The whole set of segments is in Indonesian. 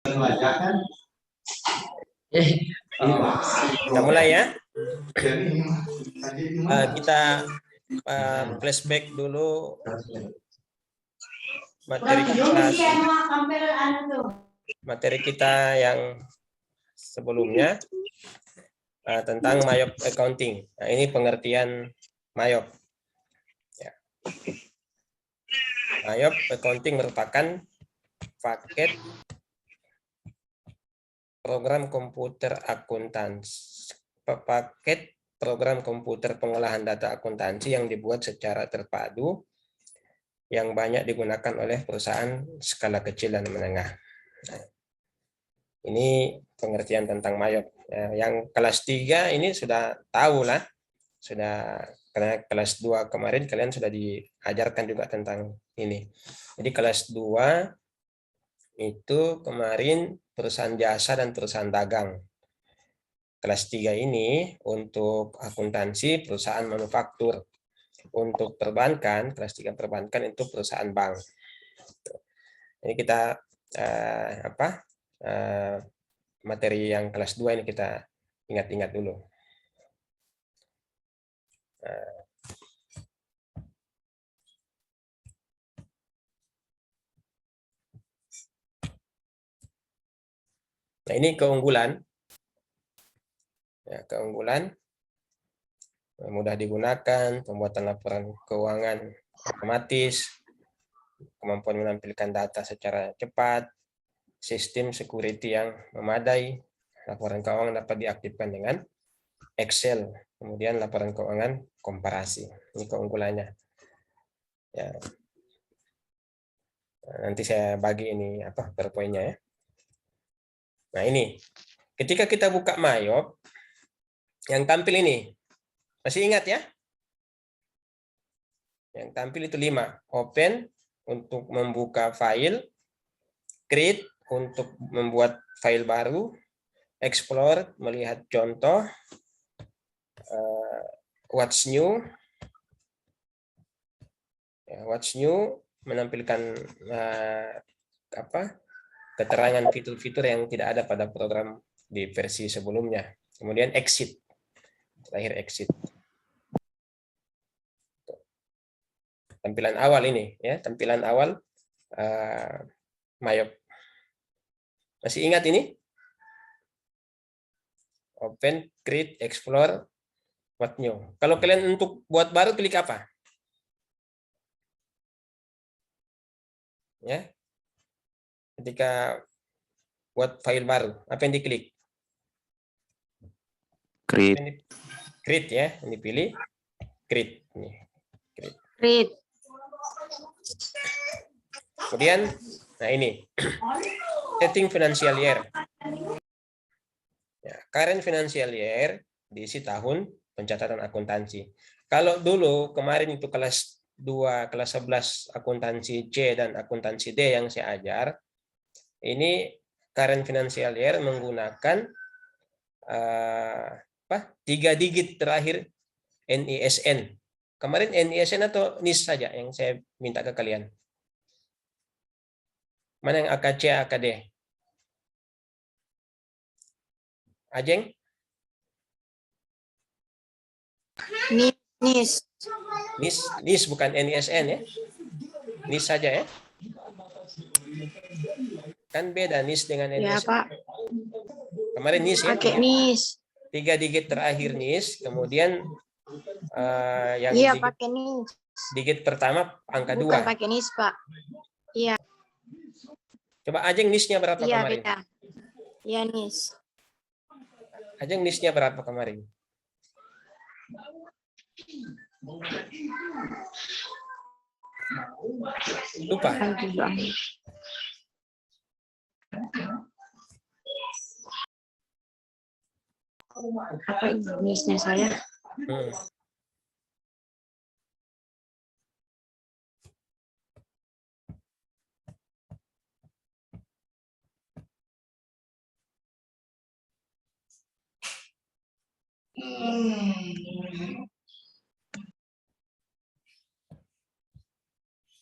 Kita mulai ya. Kita flashback dulu materi kita yang sebelumnya tentang MAYOP accounting. Nah, ini pengertian MAYOP. Ya. MAYOP accounting merupakan paket program komputer akuntansi, paket program komputer pengolahan data akuntansi yang dibuat secara terpadu yang banyak digunakan oleh perusahaan skala kecil dan menengah. Nah, ini pengertian tentang MAYOP. Yang kelas 3 ini sudah tahu lah, karena kelas 2 kemarin kalian sudah diajarkan juga tentang ini. Jadi kelas 2 itu kemarin perusahaan jasa dan perusahaan dagang. Kelas 3 ini untuk akuntansi perusahaan manufaktur. Untuk perbankan, kelas 3 perbankan itu perusahaan bank. Ini kita materi yang kelas 2 ini kita ingat-ingat dulu. Nah, ini keunggulan. Ya, keunggulan mudah digunakan, pembuatan laporan keuangan otomatis, kemampuan menampilkan data secara cepat, sistem security yang memadai, laporan keuangan dapat diaktifkan dengan Excel, kemudian laporan keuangan komparasi. Ini keunggulannya. Ya. Nanti saya bagi ini PowerPoint-nya ya. Nah, ini ketika kita buka MAYOP, yang tampil ini masih ingat ya? Yang tampil itu 5. Open untuk membuka file, create untuk membuat file baru, explore melihat contoh, what's new, what's new menampilkan keterangan fitur-fitur yang tidak ada pada program di versi sebelumnya. Kemudian exit, terakhir exit. Tampilan awal ini ya, tampilan awal MAYOP. Masih ingat ini? Open, create, explore, what new. Kalau kalian untuk buat baru klik apa? Ya. Ketika buat file baru, apa yang diklik? Create. Create ya, yang dipilih create. Create. Kemudian, nah ini setting financial year. Ya, current financial year diisi tahun pencatatan akuntansi. Kalau dulu kemarin itu kelas 2, kelas 11 akuntansi C dan akuntansi D yang saya ajar, ini current financial year menggunakan 3 digit terakhir NISN. Kemarin NISN atau NIS saja yang saya minta ke kalian? Mana yang AKC, AKD? Ajeng? NIS. NIS bukan NISN ya. NIS saja ya. Kan beda NIS dengan NISN. Ya, Pak. Kemarin NIS ya. Pakai NIS. 3 digit terakhir NIS, kemudian yang iya, pakai NIS. Digit pertama angka 2. Bukan pakai NIS, Pak. Iya. Coba Ajeng NIS-nya berapa kemarin? Iya, beda. Iya, NIS. Ajeng NIS-nya berapa kemarin? Lupa. Apa NIS-nya saya?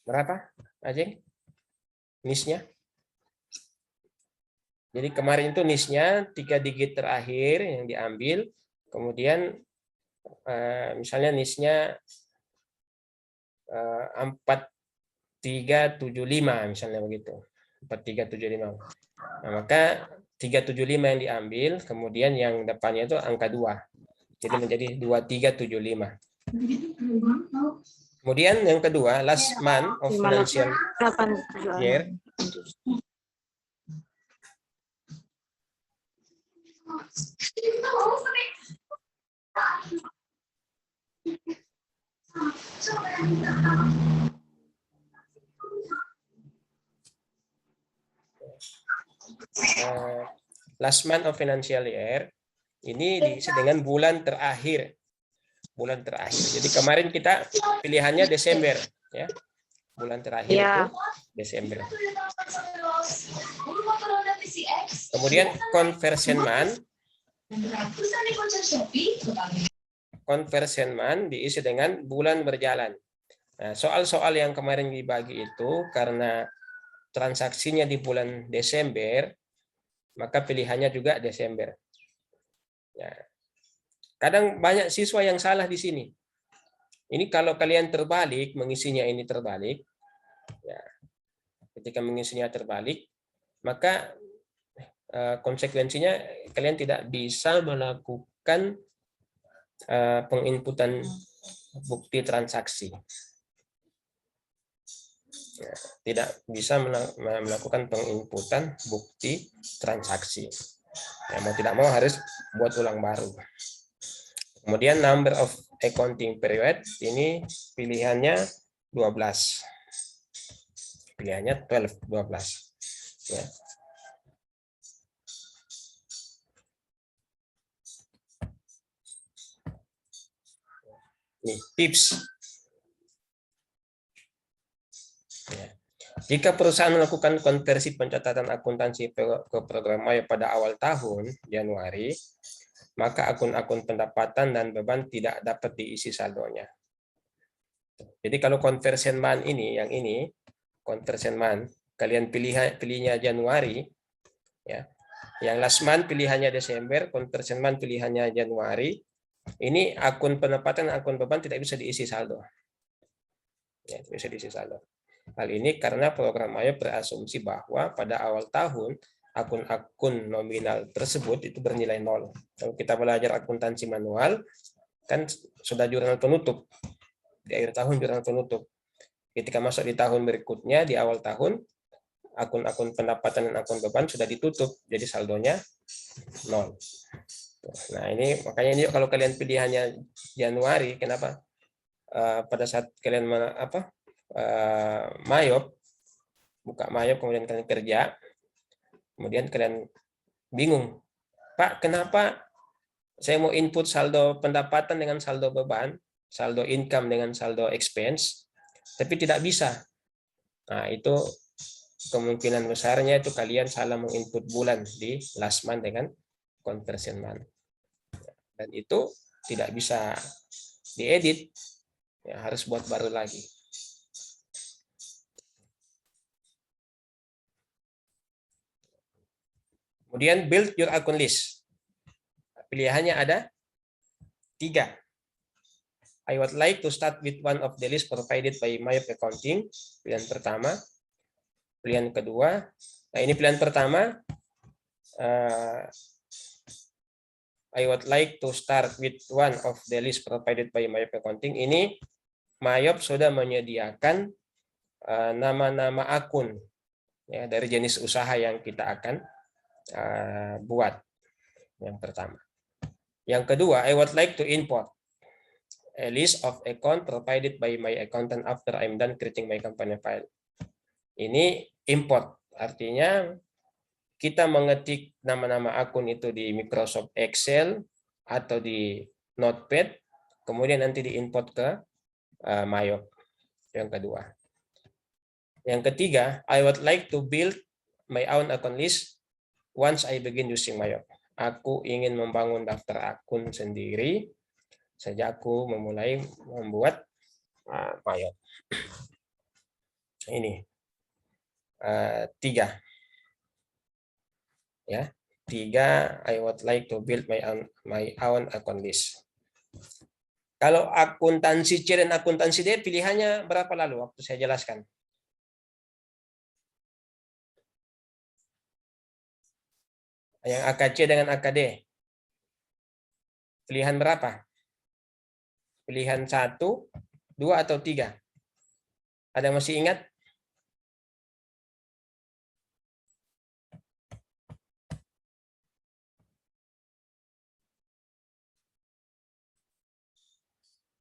Berapa, Ajeng? NIS-nya? Jadi kemarin itu NIS-nya 3 digit terakhir yang diambil, kemudian misalnya NIS-nya 4375 misalnya begitu. 4375. Nah, maka 375 yang diambil, kemudian yang depannya itu angka 2. Jadi menjadi 2375. Kemudian yang kedua, last month of financial year. Last month of financial year ini diisi dengan bulan terakhir. Bulan terakhir. Jadi kemarin kita pilihannya Desember, ya. Bulan terakhir itu Desember. Kemudian conversion month. Conversion month diisi dengan bulan berjalan. Nah, soal-soal yang kemarin dibagi itu karena transaksinya di bulan Desember, maka pilihannya juga Desember. Ya. Kadang banyak siswa yang salah di sini. Ini kalau kalian terbalik, mengisinya ini terbalik, ya, ketika mengisinya terbalik, maka konsekuensinya kalian tidak bisa melakukan penginputan bukti transaksi. Ya, tidak bisa melakukan penginputan bukti transaksi. Ya, mau tidak mau harus buat ulang baru. Kemudian number of accounting period, ini pilihannya 12. Pilihannya 12. Ya. Ini tips. Ya. Jika perusahaan melakukan konversi pencatatan akuntansi ke program Mayo pada awal tahun, Januari, maka akun-akun pendapatan dan beban tidak dapat diisi saldonya. Jadi kalau conversion month ini, yang ini, conversion month, kalian pilihnya Januari, ya. Yang last month pilihannya Desember, conversion month pilihannya Januari, ini akun pendapatan, akun beban tidak bisa diisi saldo. Ya, tidak bisa diisi saldo. Hal ini karena program Mayo berasumsi bahwa pada awal tahun, akun-akun nominal tersebut itu bernilai 0. Kalau kita belajar akuntansi manual, kan sudah jurnal penutup. Di akhir tahun jurnal penutup. Ketika masuk di tahun berikutnya, di awal tahun, akun-akun pendapatan dan akun beban sudah ditutup. Jadi saldonya 0. Nah ini makanya ini kalau kalian pilihannya Januari, kenapa? Pada saat kalian Mayop, buka Mayop kemudian kalian kerja, kemudian kalian bingung, Pak, kenapa saya mau input saldo pendapatan dengan saldo beban, saldo income dengan saldo expense, tapi tidak bisa. Nah, itu kemungkinan besarnya itu kalian salah menginput bulan di last month dengan conversion month. Dan itu tidak bisa diedit, ya, harus buat baru lagi. Kemudian build your account list. Pilihannya ada 3. I would like to start with one of the list provided by Mayop Accounting. Pilihan pertama. Pilihan kedua. Nah, ini pilihan pertama. I would like to start with one of the list provided by Mayop Accounting. Ini Mayop sudah menyediakan nama-nama akun, ya, dari jenis usaha yang kita akan buat. Yang pertama. Yang kedua, I would like to import a list of account provided by my accountant after I'm done creating my company file. Ini import, artinya kita mengetik nama-nama akun itu di Microsoft Excel atau di Notepad, kemudian nanti diimport ke Mayop. Yang kedua. Yang ketiga, I would like to build my own account list once I begin using Mayop. Aku ingin membangun daftar akun sendiri sejak aku memulai membuat Mayop. Ini 3. Ya. 3, I would like to build my own account list. Kalau akuntansi C dan akuntansi D pilihannya berapa lalu waktu saya jelaskan? Yang AKC dengan AKD. Pilihan berapa? Pilihan 1, 2 atau 3? Ada yang masih ingat?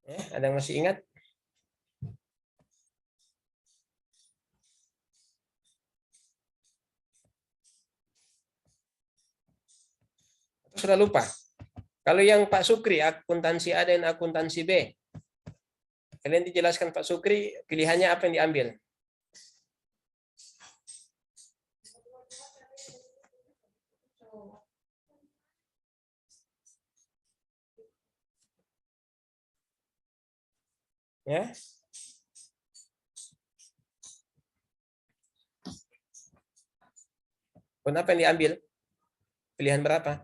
Ada yang masih ingat? Sudah lupa? Kalau yang Pak Sukri, akuntansi A dan akuntansi B, kalian dijelaskan Pak Sukri, pilihannya apa yang diambil? Ya. Apa yang diambil? Pilihan berapa?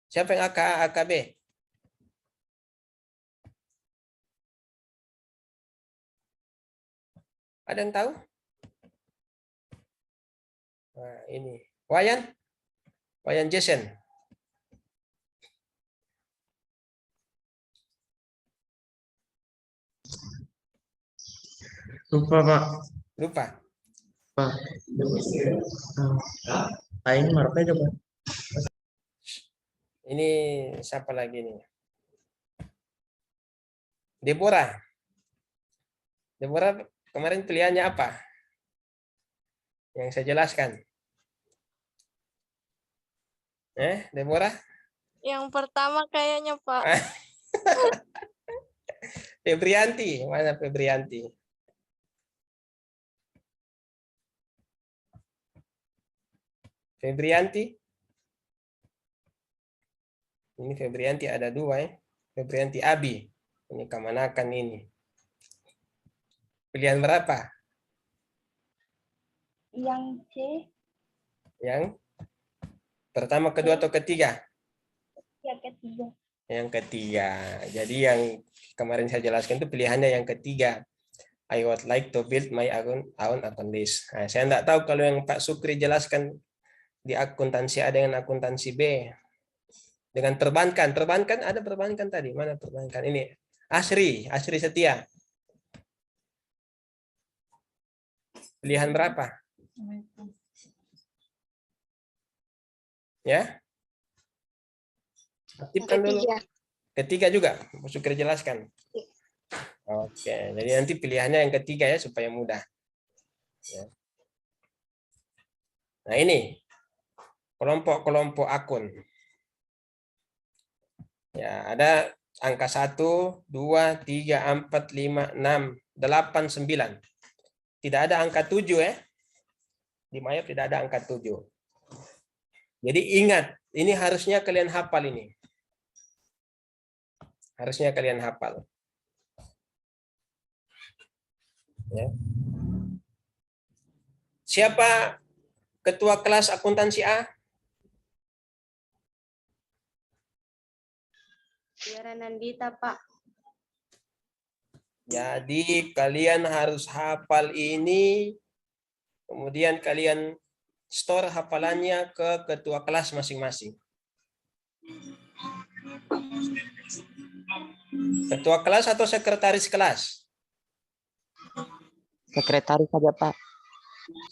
Siapa yang AKB? Ada yang tahu? Nah, ini. Wayan Jason. Lupa, Pak. Lupa. Pak. Aing marpe coba. Ini siapa lagi nih? Deborah. Deborah kemarin pilihannya apa? Yang saya jelaskan. Deborah? Yang pertama kayaknya, Pak. Febrianti. Mana Febrianti? Febrianti? Ini Febrianti ada 2 ya. Febrianti Abi. Ini kemanakan ini? Pilihan berapa? Yang C. Yang pertama, kedua, atau ketiga? Yang ketiga. Yang ketiga. Jadi yang kemarin saya jelaskan itu pilihannya yang ketiga. I would like to build my own account list. Nah, saya tidak tahu kalau yang Pak Sukri jelaskan di akuntansi A dengan akuntansi B. Dengan perbankan. Perbankan ada perbankan tadi. Mana perbankan? Ini. Asri Setia. Pilihan berapa? Ya. Aktifkan dulu. Ketiga juga. Pak Sukri jelaskan. Oke. Jadi nanti pilihannya yang ketiga ya supaya mudah. Ya. Nah ini. Kelompok-kelompok akun. Ya, ada angka 1, 2, 3, 4, 5, 6, 8, 9. Tidak ada angka 7 ya. Di Mayap tidak ada angka 7. Jadi ingat, ini harusnya kalian hafal ini. Harusnya kalian hafal. Ya. Siapa ketua kelas akuntansi A? Tiara Nandita, Pak. Jadi kalian harus hafal ini, kemudian kalian store hafalannya ke ketua kelas masing-masing. Ketua kelas atau sekretaris kelas? Sekretaris saja, Pak.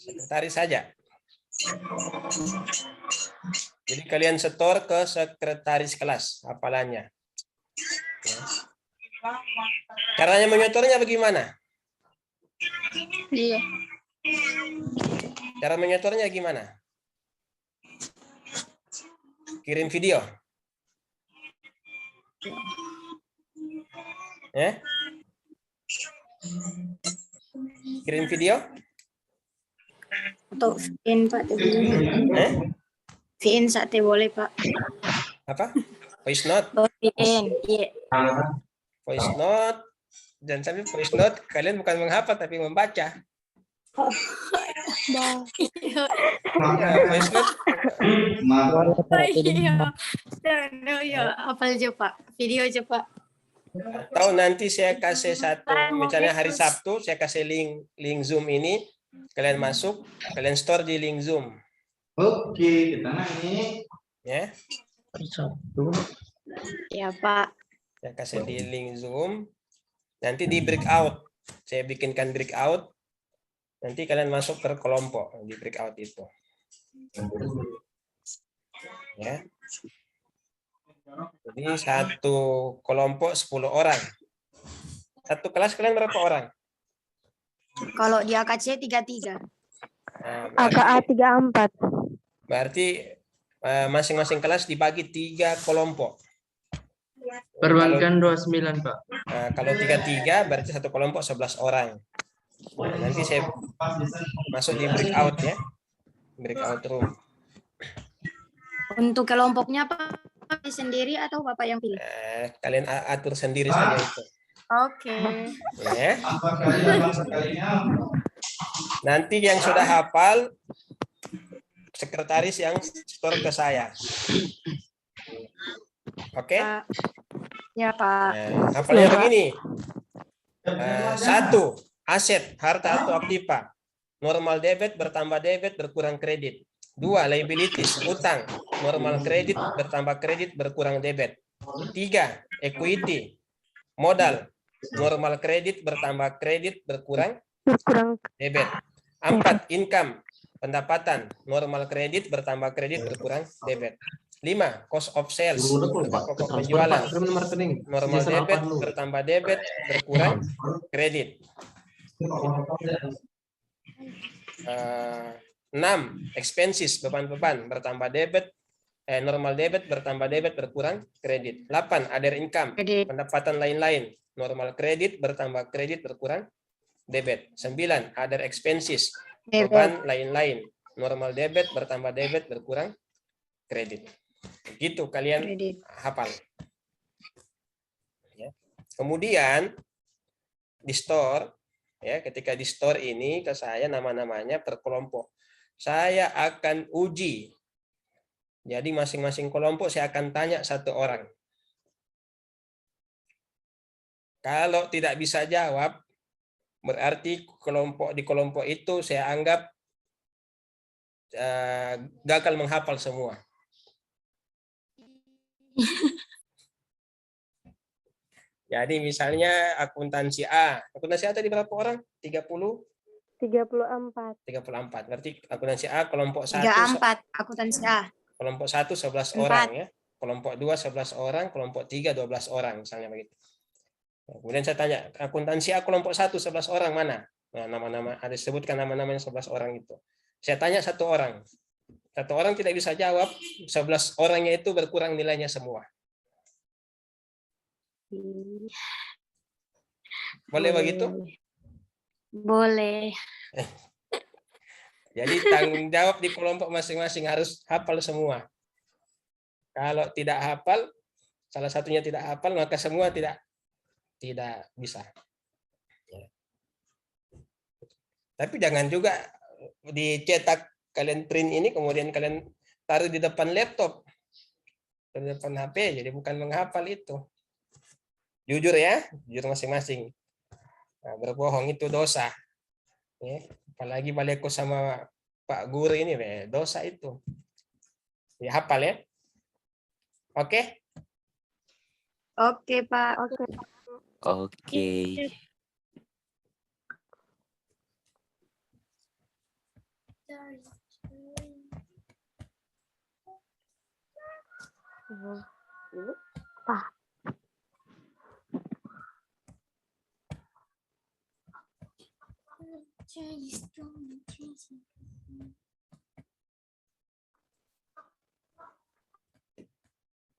Sekretaris saja. Jadi kalian store ke sekretaris kelas hafalannya. Ya. Caranya menyetornya bagaimana? Iya. Cara menyetornya gimana? Kirim video. Kirim video? Atau VN, Pak. VN saat boleh, Pak. Apa? Voice note. VN, iya. Voice note. Dan sampai voice note kalian bukan menghafal tapi membaca. Ya, voice note. Boleh Pak, ini. Iya, apa aja Pak? Video aja Pak. Atau nanti saya kasih satu, misalnya hari Sabtu saya kasih link Zoom ini, kalian masuk, kalian store di link Zoom, Oke, kita nanya. ya. Satu. Ya Pak. Saya kasih di link Zoom, nanti di breakout, saya bikinkan breakout, nanti kalian masuk ke kelompok di breakout itu, ya. Jadi satu kelompok 10 orang. Satu kelas kalian berapa orang? Kalau di AKC 33. Nah, AKA 34. berarti masing-masing kelas dibagi 3 kelompok. Perbankan 29 Pak. Nah, kalau 33 berarti satu kelompok 11 orang. Nah, nanti saya masuk di breakout ya. Breakout room. Untuk kelompoknya Pak sendiri atau Bapak yang pilih? Kalian atur sendiri saja itu. Oke. Ya. Nanti yang sudah hafal, sekretaris yang store ke saya. Oke? Pak. Ya Pak. Nah, hafalnya begini. 1. Aset, harta atau aktiva. Normal debit bertambah debit berkurang kredit. 2. Liabilities, utang. Normal kredit bertambah kredit berkurang debit. 3. Equity, modal. Normal kredit bertambah kredit berkurang debit. 4. Income, pendapatan. Normal kredit bertambah kredit berkurang debit. 5. Cost of sales, harga pokok penjualan. Normal debit bertambah debit berkurang kredit. 6. Expenses, beban-beban bertambah debit, normal debit bertambah debit berkurang kredit. 8. Other income, Kredit. pendapatan lain-lain. Normal kredit bertambah kredit berkurang debit. 9. Other expenses, beban lain-lain. Normal debit bertambah debit berkurang kredit. Begitu kalian Kredit. hafal. Ya. Kemudian di store, ya, ketika di store ini ke saya nama-namanya per kelompok. Saya akan uji. Jadi masing-masing kelompok saya akan tanya satu orang. Kalau tidak bisa jawab, berarti di kelompok itu saya anggap gagal menghafal semua. Jadi misalnya akuntansi A tadi berapa orang? 34. 34. Berarti akuntansi A kelompok 1 34 akuntansi A. kelompok 1 11 Empat. orang ya. Kelompok 2 11 orang, kelompok 3 12 orang misalnya begitu. Kemudian saya tanya, akuntansi A kelompok 1 11 orang mana? Nah, nama-nama ada disebutkan nama-nama yang 11 orang itu. Saya tanya satu orang. Satu orang tidak bisa jawab, 11 orangnya itu berkurang nilainya semua. Boleh begitu? Boleh. Jadi tanggung jawab di kelompok masing-masing harus hafal semua. Kalau tidak hafal, salah satunya tidak hafal, maka semua tidak bisa. Tapi jangan juga dicetak kalian print ini kemudian kalian taruh di depan laptop, di depan HP, jadi bukan menghafal itu. Jujur ya, jujur masing-masing. Nah, berbohong itu dosa. Ya, apalagi balik sama Pak Guru ini, dosa itu. Ya hafal ya. Oke? Oke, Pak. Oke.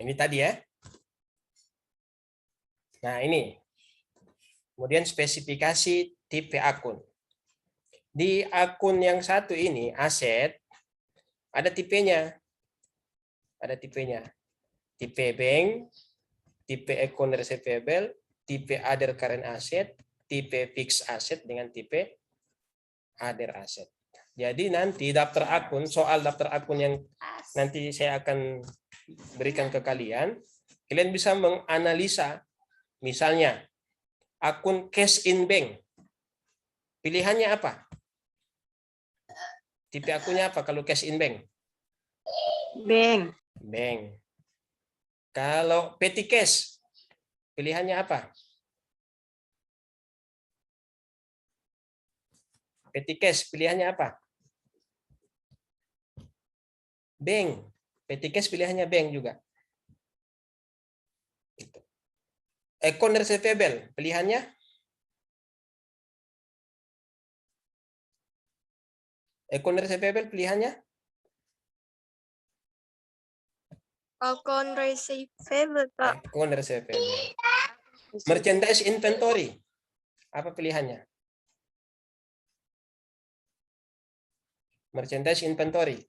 Ini tadi ya. Nah, ini. Kemudian spesifikasi tipe akun. Di akun yang satu ini, aset, ada tipenya. Ada tipenya. Tipe bank, tipe account receivable, tipe other current asset, tipe fixed asset dengan tipe other asset. Jadi nanti daftar akun, soal daftar akun yang nanti saya akan berikan ke kalian, kalian bisa menganalisa, misalnya akun cash in bank. Pilihannya apa? Tipe akunnya apa kalau cash in bank? Bank. Bank. Kalau petty cash, pilihannya apa? Petty cash, pilihannya apa? Bank. Petty cash pilihannya bank juga. Account receivable, pilihannya? Account receivable, pilihannya? Account receivable, Pak. Account receivable. Merchandise inventory, apa pilihannya? Merchandise inventory.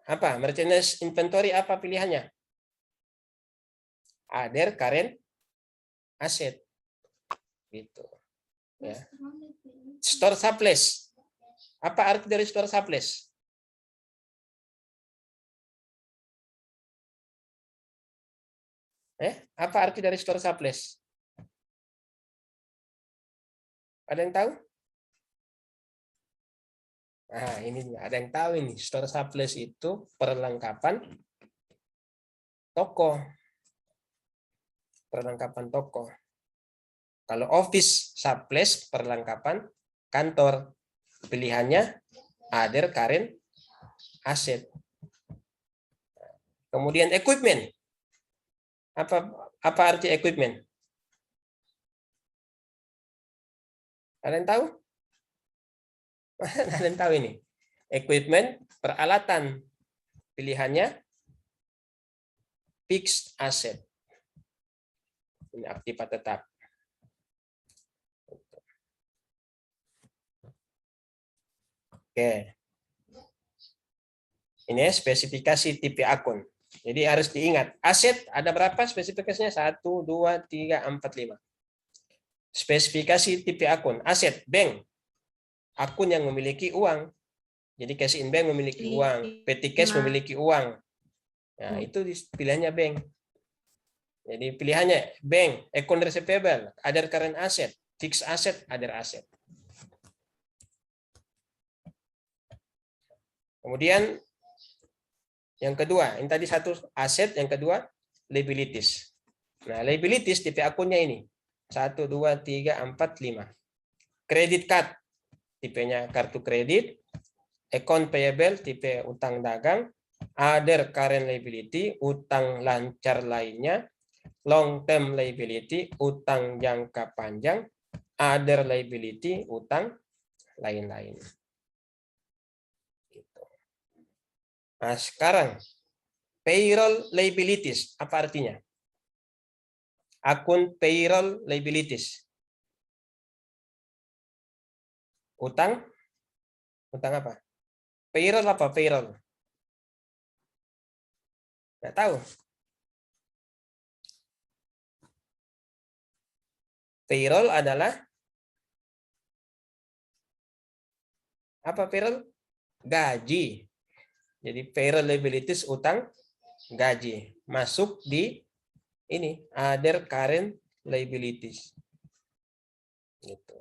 Apa? Merchandise inventory apa pilihannya? Other current asset. Gitu. Ya. Store surplus. Apa arti dari store surplus? Apa arti dari store surplus? Ada yang tahu? Nah, ini ada yang tahu ini. Store surplus itu perlengkapan toko. Perlengkapan toko. Kalau office surplus perlengkapan kantor. Pilihannya other current asset. Kemudian equipment. Apa arti equipment? Ada yang tahu? Ada yang tahu ini? Equipment, peralatan. Pilihannya fixed asset. Ini aktiva tetap. Oke. Ini spesifikasi tipe akun. Jadi harus diingat. Aset ada berapa spesifikasinya? 1, 2, 3, 4, 5. Spesifikasi tipe akun. Aset, bank. Akun yang memiliki uang. Jadi cash in bank memiliki uang. Petty cash memiliki uang. Nah, itu pilihannya bank. Jadi pilihannya bank, account receivable, other current asset, fixed asset, other asset. Kemudian yang kedua, ini tadi satu aset, yang kedua liabilities. Nah, liabilities tipe akunnya ini. 1, 2, 3, 4, 5. Credit card, tipenya kartu kredit. Account payable, tipe utang dagang. Other current liability, utang lancar lainnya. Long term liability, utang jangka panjang. Other liability, utang lain-lain. Nah, sekarang payroll liabilities, apa artinya? Akun payroll liabilities. Utang apa? Payroll apa? Payroll. Nggak tahu. Payroll adalah apa payroll? Gaji. Jadi payroll liabilities utang gaji. Masuk di ini other current liabilities. Gitu.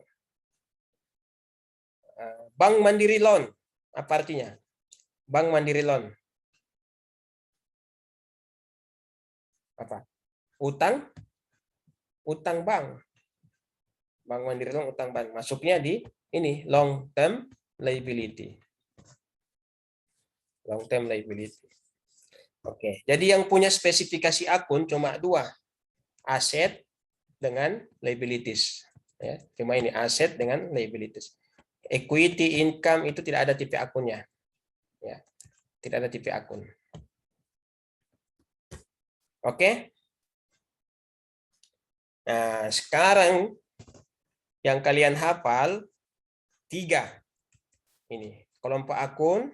Bank Mandiri Loan, apa artinya? Bank Mandiri Loan. Apa? Utang bank. Bank Mandiri Loan utang bank. Masuknya di ini long term liability. Long term liability. Oke, jadi yang punya spesifikasi akun cuma 2. Aset dengan liabilities. Ya, cuma ini aset dengan liabilities. Equity, income itu tidak ada tipe akunnya. Ya, tidak ada tipe akun. Oke. Nah, sekarang yang kalian hafal 3. Ini kelompok akun,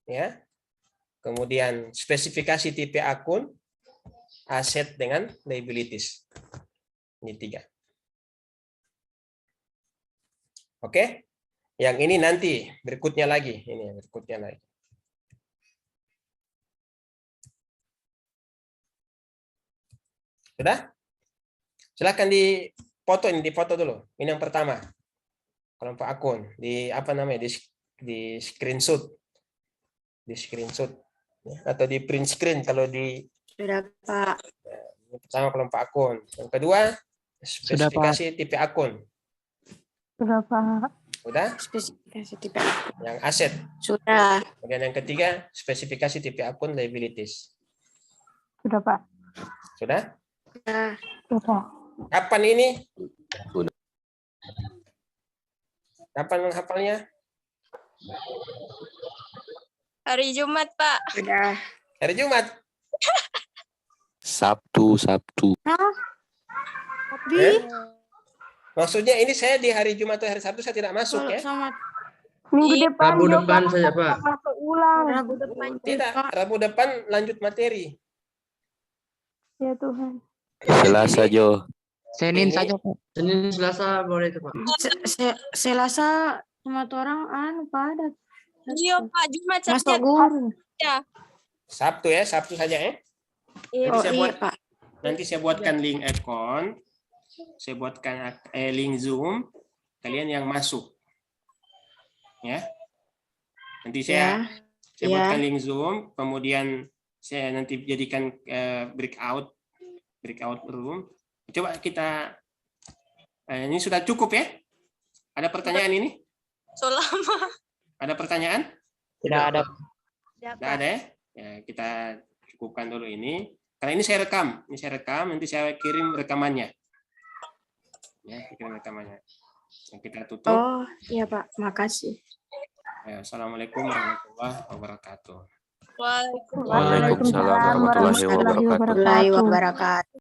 ya. kemudian spesifikasi tipe akun, aset dengan liabilities. Ini 3. Oke, yang ini nanti berikutnya lagi. Ini berikutnya lagi. Sudah? Silahkan dipoto ini, dipoto dulu. Ini yang pertama. Kelompok akun di apa namanya? Di screenshot. Di screenshot ya, atau di print screen kalau di Sudah, Pak. yang pertama kelompok akun. Yang kedua spesifikasi tipe akun. Sudah, Pak. Udah? Spesifikasi tipe akun. Yang aset. Sudah. Kemudian yang ketiga spesifikasi tipe akun liabilities. Sudah, Pak. Sudah? Sudah. Sudah, Pak. Kapan ini? Sudah. Kapan menghafalnya? Hari Jumat, Pak. Sudah. Hari Jumat. Sabtu. Eh? Maksudnya ini saya di hari Jumat atau hari Sabtu saya tidak masuk Kalau ya? sama Minggu depan. Rabu dia depan saja, Pak. masuk ulang. Rabu depan. Tidak, Pak. Rabu depan lanjut materi. Ya Tuhan. Selasa, Jo. Senin saja, Senin, Selasa boleh itu, Pak. Selasa sama orang Pak ada. Iya, Pak. Jumat, Masuk Sabtu. guru. Sabtu ya, Sabtu saja ya. Iya. Nanti Oh saya iya, buat, Pak. nanti saya buatkan link account, saya buatkan link Zoom, kalian yang masuk, ya. Nanti saya Ya. buatkan link Zoom, kemudian saya nanti jadikan breakout room. Coba kita, ini sudah cukup ya? Ada pertanyaan ini? Selama. Ada pertanyaan? Tidak ada. Tidak ada ya? Ya, kita cukupkan dulu ini. Karena ini saya rekam, nanti saya kirim rekamannya. Ya, kirim rekamannya. Yang kita tutup. Oh iya, Pak. Makasih. Ya, Assalamualaikum warahmatullahi wabarakatuh. Waalaikumsalam. Waalaikumsalam warahmatullahi wabarakatuh. Warahmatullahi wabarakatuh.